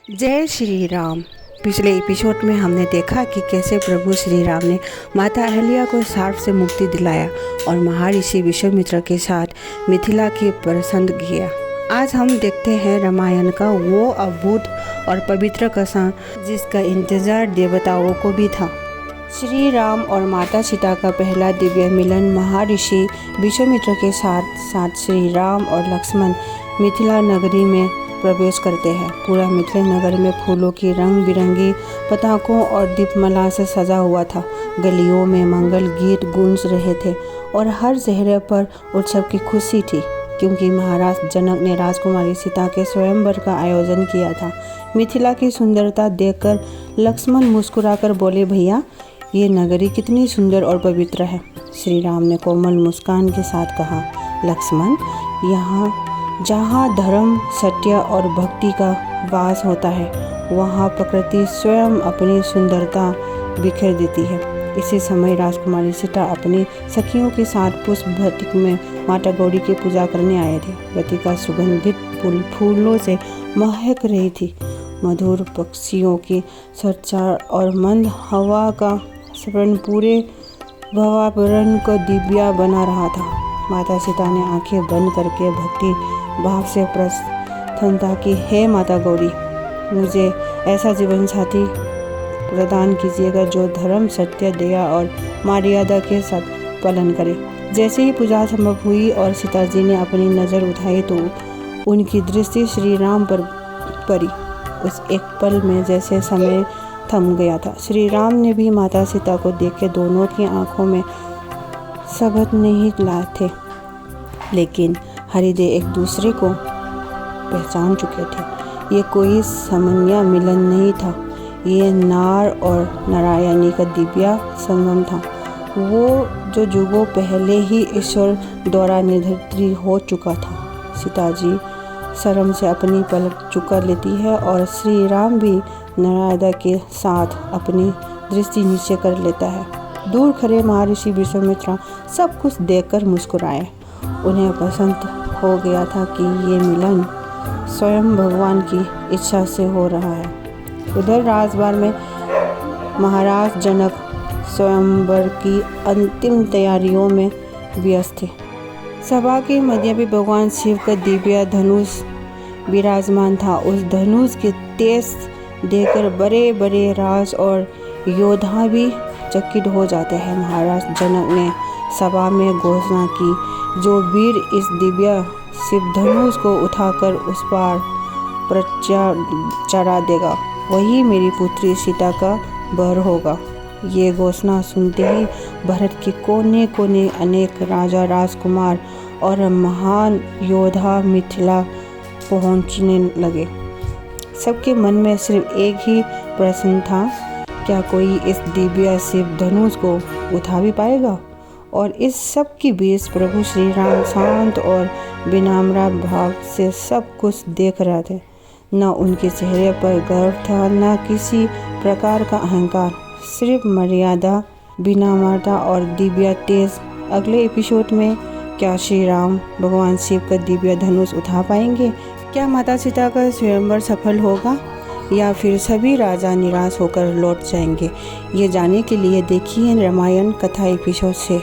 जय श्री राम। पिछले एपिसोड में हमने देखा कि कैसे प्रभु श्री राम ने माता अहल्या को शाप से मुक्ति दिलाया और महर्षि विश्वामित्र के साथ मिथिला की प्रसन्न किया। आज हम देखते हैं रामायण का वो अद्भुत और पवित्र कथा जिसका इंतजार देवताओं को भी था। श्री राम और माता सीता का पहला दिव्य मिलन महर्षि विश्वामित्र के साथ साथ श्री राम और लक्ष्मण मिथिला नगरी में प्रवेश करते हैं। पूरा मिथिला नगर में फूलों की रंग बिरंगी पताकों और दीपमाला से सजा हुआ था। गलियों में मंगल गीत गूंज रहे थे और हर चेहरे पर उत्सव की खुशी थी, क्योंकि महाराज जनक ने राजकुमारी सीता के स्वयंवर का आयोजन किया था। मिथिला की सुंदरता देखकर लक्ष्मण मुस्कुराकर बोले, भैया ये नगरी कितनी सुंदर और पवित्र है। श्री राम ने कोमल मुस्कान के साथ कहा, लक्ष्मण यहाँ जहाँ धर्म सत्य और भक्ति का वास होता है वहाँ प्रकृति स्वयं अपनी सुंदरता बिखेर देती है। इसी समय राजकुमारी सीता अपनी सखियों के साथ पुष्प भट्टिक में माता गौरी की पूजा करने आए थे। भट्टिका सुगंधित फूलों से महक रही थी। मधुर पक्षियों की चर्चा और मंद हवा का स्मरण पूरे वातावरण को दिव्य बना रहा था। माता सीता ने आंखें बंद करके भक्ति भाव से प्रार्थना की, हे माता गौरी, मुझे ऐसा जीवन साथी प्रदान कीजिएगा जो धर्म सत्य दया और मर्यादा के साथ पालन करे। जैसे ही पूजा संभव हुई और सीता जी ने अपनी नज़र उठाई तो उनकी दृष्टि श्री राम पर पड़ी। उस एक पल में जैसे समय थम गया था। श्री राम ने भी माता सीता को देखे दोनों की आंखों में शब्द नहीं लाए थे, लेकिन हृदय एक दूसरे को पहचान चुके थे। ये कोई सामान्य मिलन नहीं था, ये नार और नारायणी का दिव्य संगम था, वो जो युगों पहले ही ईश्वर द्वारा निर्धारित हो चुका था। सीता जी शर्म से अपनी पलक झुका लेती है और श्री राम भी नारायण के साथ अपनी दृष्टि नीचे कर लेता है। दूर खड़े महर्षि विश्वामित्र सब कुछ देखकर मुस्कुराए। उन्हें पसंद हो गया था कि ये मिलन स्वयं भगवान की इच्छा से हो रहा है। उधर राजदरबार में महाराज जनक स्वयंवर की अंतिम तैयारियों में व्यस्त थे। सभा के मध्य भी भगवान शिव का दिव्य धनुष विराजमान था। उस धनुष के तेज देखकर बड़े बड़े राज और योद्धा भी चकित हो जाते हैं। महाराज जनक ने सभा में घोषणा की, जो वीर इस दिव्य शिव धनुष को उठाकर उस पार चढ़ा देगा, वही मेरी पुत्री सीता का वर होगा। ये घोषणा सुनते ही भारत के कोने कोने अनेक राजा राजकुमार और महान योद्धा मिथिला पहुंचने लगे। सबके मन में सिर्फ एक ही प्रश्न था, क्या कोई इस दिव्य शिव धनुष को उठा भी पाएगा? और इस सब के बीच प्रभु श्री राम शांत और विनम्र भाव से सब कुछ देख रहे थे। न उनके चेहरे पर गर्व था, न किसी प्रकार का अहंकार, सिर्फ मर्यादा, विनम्रता और दिव्य तेज। अगले एपिसोड में क्या श्री राम भगवान शिव का दिव्य धनुष उठा पाएंगे? क्या माता सीता का स्वयंवर सफल होगा या फिर सभी राजा निराश होकर लौट जाएंगे? ये जानने के लिए देखिए रामायण कथा एपिसोड से।